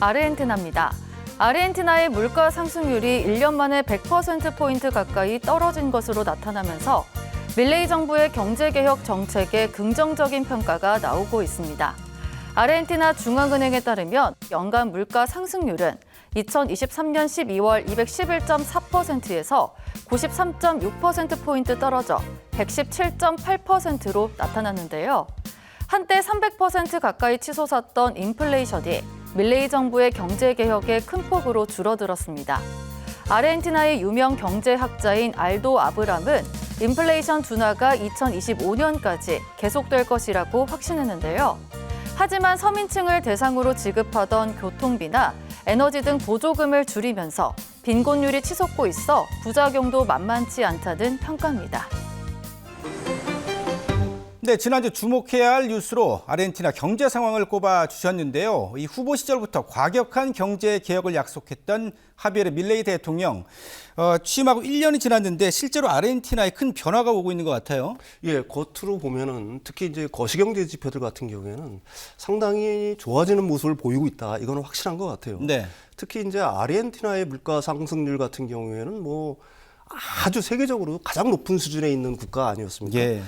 아르헨티나입니다. 아르헨티나의 물가 상승률이 1년 만에 100%포인트 가까이 떨어진 것으로 나타나면서 밀레이 정부의 경제개혁 정책에 긍정적인 평가가 나오고 있습니다. 아르헨티나 중앙은행에 따르면 연간 물가 상승률은 2023년 12월 211.4%에서 93.6%포인트 떨어져 117.8%로 나타났는데요. 한때 300% 가까이 치솟았던 인플레이션이 밀레이 정부의 경제개혁에 큰 폭으로 줄어들었습니다. 아르헨티나의 유명 경제학자인 알도 아브람은 인플레이션 둔화가 2025년까지 계속될 것이라고 확신했는데요. 하지만 서민층을 대상으로 지급하던 교통비나 에너지 등 보조금을 줄이면서 빈곤율이 치솟고 있어 부작용도 만만치 않다는 평가입니다. 네, 지난주 주목해야 할 뉴스로 아르헨티나 경제 상황을 꼽아주셨는데요. 이 후보 시절부터 과격한 경제 개혁을 약속했던 하비에르 밀레이 대통령 취임하고 1년이 지났는데 실제로 아르헨티나에 큰 변화가 오고 있는 것 같아요. 예, 겉으로 보면은 특히 이제 거시경제 지표들 같은 경우에는 상당히 좋아지는 모습을 보이고 있다. 이거는 확실한 것 같아요. 네. 특히 이제 아르헨티나의 물가 상승률 같은 경우에는 뭐 아주 세계적으로 가장 높은 수준에 있는 국가 아니었습니까? 예.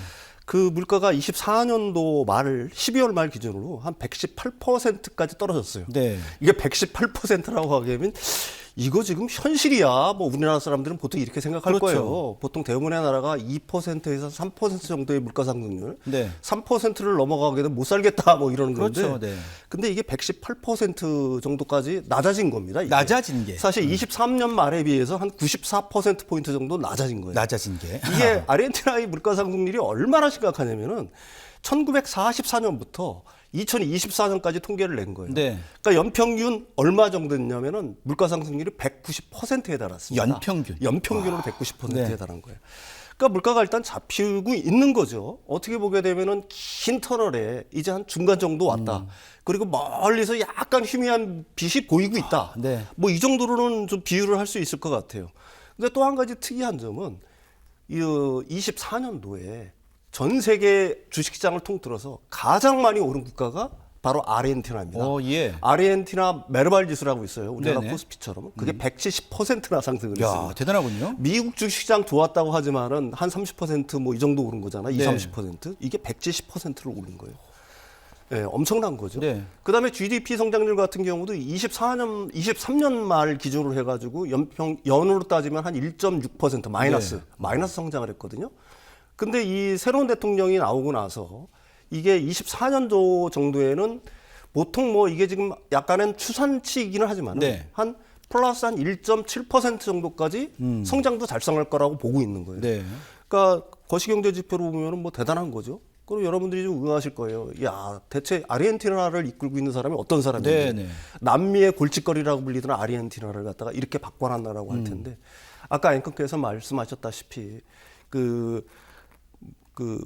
그 물가가 24년도 말 12월 말 기준으로 한 118%까지 떨어졌어요. 네. 이게 118%라고 하면 이거 지금 현실이야. 뭐 우리나라 사람들은 보통 이렇게 생각할 그렇죠. 거예요. 보통 대부분의 나라가 2%에서 3% 정도의 물가 상승률, 네. 3%를 넘어가게 되면 못 살겠다 뭐 이러는 건데. 그렇죠. 네. 근데 이게 118% 정도까지 낮아진 겁니다. 이게. 낮아진 게. 사실 23년 말에 비해서 한 94%포인트 정도 낮아진 거예요. 낮아진 게. 이게 아르헨티나의 물가 상승률이 얼마나 심각하냐면은 1944년부터 2024년까지 통계를 낸 거예요. 네. 그러니까 연평균 얼마 정도 됐냐면은 물가 상승률이 190%에 달았습니다. 연평균. 연평균으로 190%에 네. 달한 거예요. 그러니까 물가가 일단 잡히고 있는 거죠. 어떻게 보게 되면은 긴 터널에 이제 한 중간 정도 왔다. 그리고 멀리서 약간 희미한 빛이 보이고 있다. 네. 뭐 이 정도로는 좀 비유를 할 수 있을 것 같아요. 근데 또 한 가지 특이한 점은 이 24년도에 전 세계 주식시장을 통틀어서 가장 많이 오른 국가가 바로 아르헨티나입니다. 예. 아르헨티나 메르발 지수라고 있어요. 우리나라 네네. 코스피처럼. 그게 170%나 상승을 야, 했습니다. 대단하군요. 미국 주식시장 좋았다고 하지만은 한 30%뭐 이 정도 오른 거잖아. 20, 네. 30%. 이게 170%를 오른 거예요. 네, 엄청난 거죠. 네. 그다음에 GDP 성장률 같은 경우도 23년 말 기준으로 해가지고 연으로 따지면 한 1.6% 마이너스, 네. 마이너스 성장을 했거든요. 근데 이 새로운 대통령이 나오고 나서 이게 24년도 정도에는 보통 뭐 이게 지금 약간은 추산치이기는 하지만 네. 한 플러스 한 1.7% 정도까지 성장도 달성할 거라고 보고 있는 거예요. 네. 그러니까 거시경제 지표로 보면은 뭐 대단한 거죠. 그리고 여러분들이 좀 의아하실 거예요. 야, 대체 아르헨티나를 이끌고 있는 사람이 어떤 사람인데 네. 남미의 골칫거리라고 불리던 아르헨티나를 갖다가 이렇게 바꿔놨나라고 할 텐데 아까 앵커께서 말씀하셨다시피 그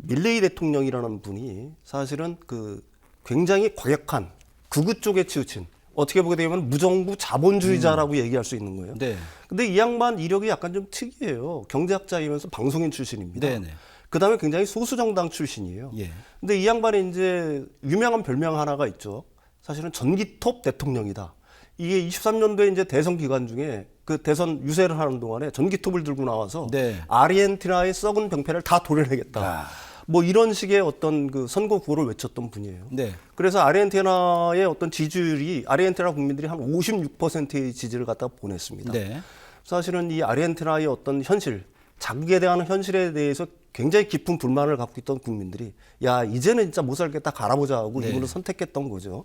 밀레이 대통령이라는 분이 사실은 그 굉장히 과격한 극우 쪽에 치우친 어떻게 보게 되면 무정부 자본주의자라고 얘기할 수 있는 거예요. 네. 근데 이 양반 이력이 약간 좀 특이해요. 경제학자이면서 방송인 출신입니다. 네네. 그다음에 굉장히 소수 정당 출신이에요. 예. 근데 이 양반이 이제 유명한 별명 하나가 있죠. 사실은 전기톱 대통령이다. 이게 23년도에 이제 대선 기간 중에 그 대선 유세를 하는 동안에 전기톱을 들고 나와서 네. 아르헨티나의 썩은 병폐를 다 도려내겠다. 뭐 이런 식의 어떤 그 선거 구호를 외쳤던 분이에요. 네. 그래서 아르헨티나의 어떤 지지율이 아르헨티나 국민들이 한 56%의 지지를 갖다 보냈습니다. 네. 사실은 이 아르헨티나의 어떤 현실, 자국에 대한 현실에 대해서 굉장히 깊은 불만을 갖고 있던 국민들이 야 이제는 진짜 못 살겠다 갈아보자 하고 네. 이분을 선택했던 거죠.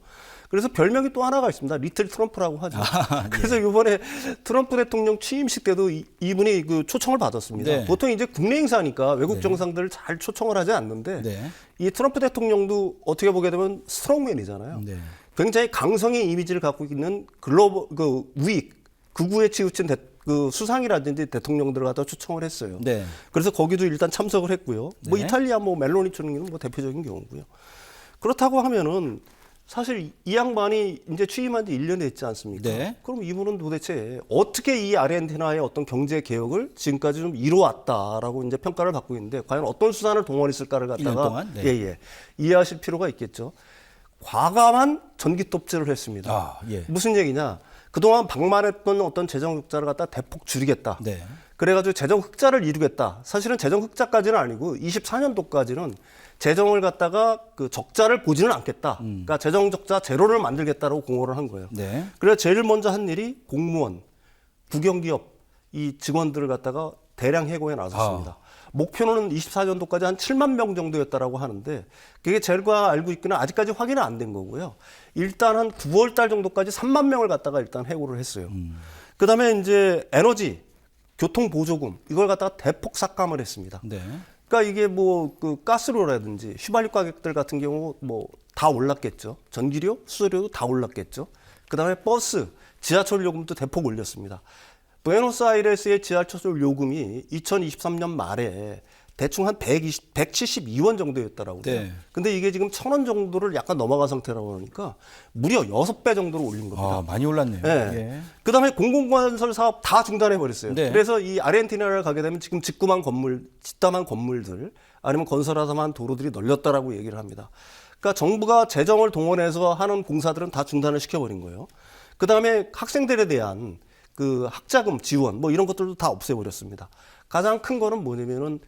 그래서 별명이 또 하나가 있습니다. 리틀 트럼프라고 하죠. 네. 그래서 이번에 트럼프 대통령 취임식 때도 이분이 그 초청을 받았습니다. 네. 보통 이제 국내 행사니까 외국 정상들을 잘 초청을 하지 않는데 네. 이 트럼프 대통령도 어떻게 보게 되면 스트롱맨이잖아요. 네. 굉장히 강성의 이미지를 갖고 있는 글로벌 그 우익 극우에 치우친 그 수상이라든지 대통령들을 갖다 초청을 했어요. 네. 그래서 거기도 일단 참석을 했고요. 뭐 네. 이탈리아 뭐 멜로니 총리는 뭐 대표적인 경우고요. 그렇다고 하면은 사실 이 양반이 이제 취임한 지 1년이 됐지 않습니까? 네. 그럼 이분은 도대체 어떻게 이 아르헨티나의 어떤 경제 개혁을 지금까지 좀 이루어왔다라고 이제 평가를 받고 있는데 과연 어떤 수단을 동원했을까를 1년 갖다가 동안? 네. 이해하실 필요가 있겠죠. 과감한 전기톱질을 했습니다. 아, 예. 무슨 얘기냐? 그동안 방만했던 어떤 재정 흑자를 갖다 대폭 줄이겠다. 네. 그래가지고 재정 흑자를 이루겠다. 사실은 재정 흑자까지는 아니고 24년도까지는 재정을 갖다가 그 적자를 보지는 않겠다. 그러니까 재정 적자 제로를 만들겠다라고 공언을 한 거예요. 네. 그래서 제일 먼저 한 일이 공무원, 국영기업 이 직원들을 갖다가 대량 해고에 나섰습니다. 목표는 24년도까지 한 7만 명 정도였다라고 하는데 그게 제가 알고 있기는 아직까지 확인은 안 된 거고요. 일단 한 9월 달 정도까지 3만 명을 갖다가 일단 해고를 했어요. 그다음에 이제 에너지, 교통 보조금 이걸 갖다가 대폭 삭감을 했습니다. 네. 그러니까 이게 뭐 그 가스료라든지 휘발유 가격들 같은 경우 뭐 다 올랐겠죠. 전기료, 수소료도 다 올랐겠죠. 그다음에 버스, 지하철 요금도 대폭 올렸습니다. 부에노스아이레스의 지하철 요금이 2023년 말에 대충 한 172원 정도였다라고 그래요. 네. 근데 이게 지금 1,000원 정도를 약간 넘어간 상태라고 하니까 무려 6배 정도로 올린 겁니다. 아, 많이 올랐네요. 네. 예. 그다음에 공공건설 사업 다 중단해 버렸어요. 네. 그래서 이 아르헨티나를 가게 되면 지금 짓담한 건물들 아니면 건설하다만 도로들이 널렸다라고 얘기를 합니다. 그러니까 정부가 재정을 동원해서 하는 공사들은 다 중단을 시켜버린 거예요. 그다음에 학생들에 대한 그 학자금 지원 뭐 이런 것들도 다 없애버렸습니다. 가장 큰 거는 뭐냐면은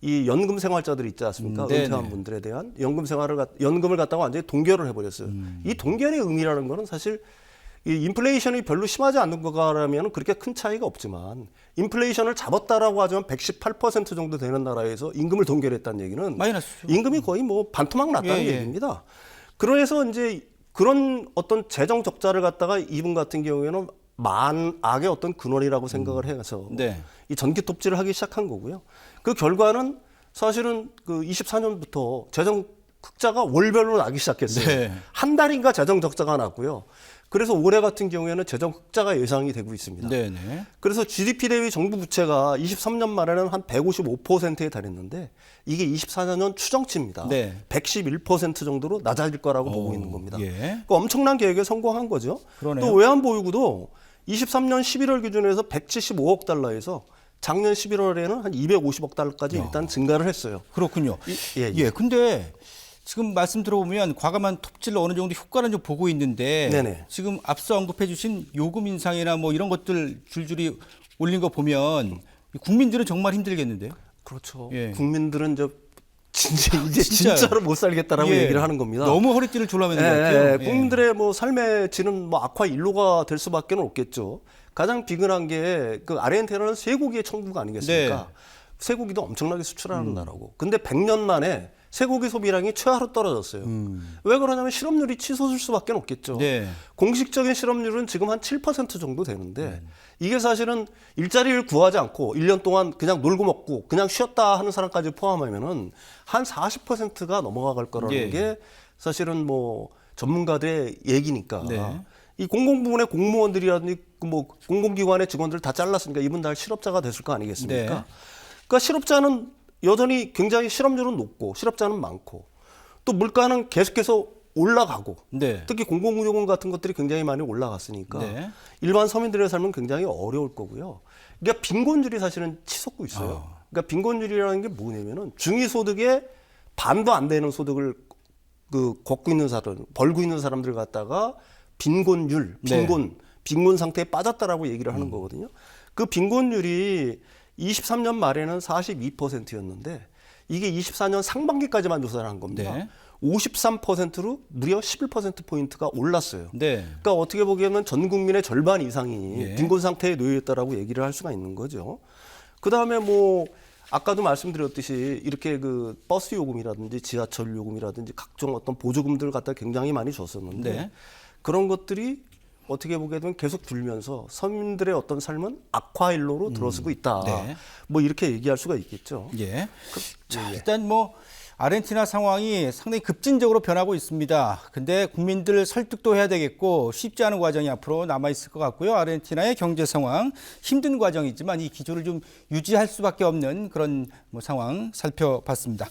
이 연금 생활자들 있지 않습니까? 은퇴한 분들에 대한 연금을 갖다가 완전히 동결을 해버렸어요. 이 동결의 의미라는 거는 사실 이 인플레이션이 별로 심하지 않는 거라면 그렇게 큰 차이가 없지만 인플레이션을 잡았다라고 하지만 118% 정도 되는 나라에서 임금을 동결했다는 얘기는 마이너스죠. 임금이 거의 뭐 반토막 났다는 예, 예. 얘기입니다. 그래서 이제 그런 어떤 재정 적자를 갖다가 이분 같은 경우에는 만악의 어떤 근원이라고 생각을 해서 네. 이 전기톱질을 하기 시작한 거고요. 그 결과는 사실은 그 24년부터 재정 흑자가 월별로 나기 시작했어요. 네. 한 달인가 재정 적자가 났고요. 그래서 올해 같은 경우에는 재정 흑자가 예상이 되고 있습니다. 네네. 그래서 GDP 대비 정부 부채가 23년 말에는 한 155%에 달했는데 이게 24년 추정치입니다. 네. 111% 정도로 낮아질 거라고 보고 있는 겁니다. 예. 그러니까 엄청난 계획에 성공한 거죠. 그러네요. 또 외환보유고도 23년 11월 기준에서 175억 달러에서 작년 11월에는 한 250억 달러까지 일단 증가를 했어요. 그렇군요. 예. 예. 근데 지금 말씀 들어보면 과감한 톱질로 어느 정도 효과는 좀 보고 있는데 네네. 지금 앞서 언급해 주신 요금 인상이나 뭐 이런 것들 줄줄이 올린 거 보면 국민들은 정말 힘들겠는데요. 그렇죠. 예. 국민들은 이제 진짜요. 진짜로 못 살겠다라고 예. 얘기를 하는 겁니다. 너무 허리띠를 졸라매는 것 같아요. 예. 국민들의 뭐 삶의 질은 뭐 악화 일로가 될 수밖에 없겠죠. 가장 비근한 게 그 아르헨티나는 쇠고기의 천국 아니겠습니까? 네. 쇠고기도 엄청나게 수출하는 나라고. 근데 100년 만에 쇠고기 소비량이 최하로 떨어졌어요. 왜 그러냐면 실업률이 치솟을 수밖에 없겠죠. 네. 공식적인 실업률은 지금 한 7% 정도 되는데 이게 사실은 일자리를 구하지 않고 1년 동안 그냥 놀고 먹고 그냥 쉬었다 하는 사람까지 포함하면은 한 40%가 넘어갈 거라는 예. 게 사실은 뭐 전문가들의 얘기니까. 네. 이 공공부문의 공무원들이라든지 뭐 공공기관의 직원들 다 잘랐으니까 이분 다 실업자가 됐을 거 아니겠습니까? 네. 그러니까 실업자는 여전히 굉장히 실업률은 높고 실업자는 많고 또 물가는 계속해서 올라가고 네. 특히 공공요금 같은 것들이 굉장히 많이 올라갔으니까 네. 일반 서민들의 삶은 굉장히 어려울 거고요. 그러니까 빈곤율이 사실은 치솟고 있어요. 그러니까 빈곤율이라는 게 뭐냐면은 중위소득의 반도 안 되는 소득을 걷고 있는 사람, 벌고 있는 사람들 갖다가 빈곤율, 빈곤 상태에 빠졌다라고 얘기를 하는 거거든요. 그 빈곤율이 23년 말에는 42%였는데 이게 24년 상반기까지만 조사를 한 겁니다. 네. 53%로 무려 11%포인트가 올랐어요. 네. 그러니까 어떻게 보면 전 국민의 절반 이상이 예. 빈곤 상태에 놓여 있다라고 얘기를 할 수가 있는 거죠. 그다음에 뭐 아까도 말씀드렸듯이 이렇게 그 버스 요금이라든지 지하철 요금이라든지 각종 어떤 보조금들을 갖다 굉장히 많이 줬었는데 네. 그런 것들이 어떻게 보게 되면 계속 줄면서 서민들의 어떤 삶은 악화일로로 들어서고 있다. 네. 뭐 이렇게 얘기할 수가 있겠죠. 예. 자, 일단 뭐 아르헨티나 상황이 상당히 급진적으로 변하고 있습니다. 근데 국민들 설득도 해야 되겠고 쉽지 않은 과정이 앞으로 남아 있을 것 같고요. 아르헨티나의 경제 상황 힘든 과정이지만 이 기조를 좀 유지할 수밖에 없는 그런 뭐 상황 살펴봤습니다.